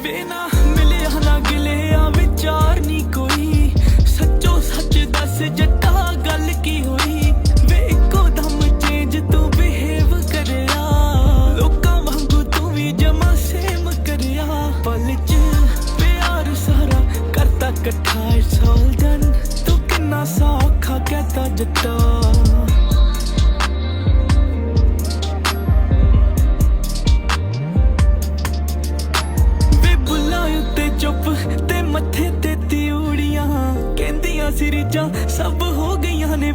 ਵੇ ਨਾ ਮਿਲਿਆ ਨਾ ਗਿਲਿਆ ਵਿਚਾਰ ਨੀ ਕੋਈ, ਸੱਚੋ ਸੱਚ ਦੱਸ ਜੱਟਾ ਗੱਲ ਕੀ ਹੋਈ। ਵੇ ਇੱਕੋ ਦਮ ਚੇਂਜ ਤੂੰ ਬਿਹੇਵ ਕਰਿਆ, ਲੋਕਾਂ ਵਾਂਗੂ ਤੂੰ ਵੀ ਜਮਾ ਸੇਮ ਕਰਿਆ। ਪਲ ਚ ਪਿਆਰ ਸਾਰਾ ਕਰਤਾ ਇਕੱਠਾ it's all done, ਤੂੰ ਕਿੰਨਾ ਸੌਖਾ ਕਹਿਤਾ ਜੱਟਾ। ਚੁੱਪ ਤੇ ਮੱਥੇ ਤੇ ਤਿਉੜੀਆਂ ਕਹਿੰਦੀਆਂ ਸੀ ਰੀਝਾਂ ਸਭ ਹੋ ਗਈਆਂ ਨੇ।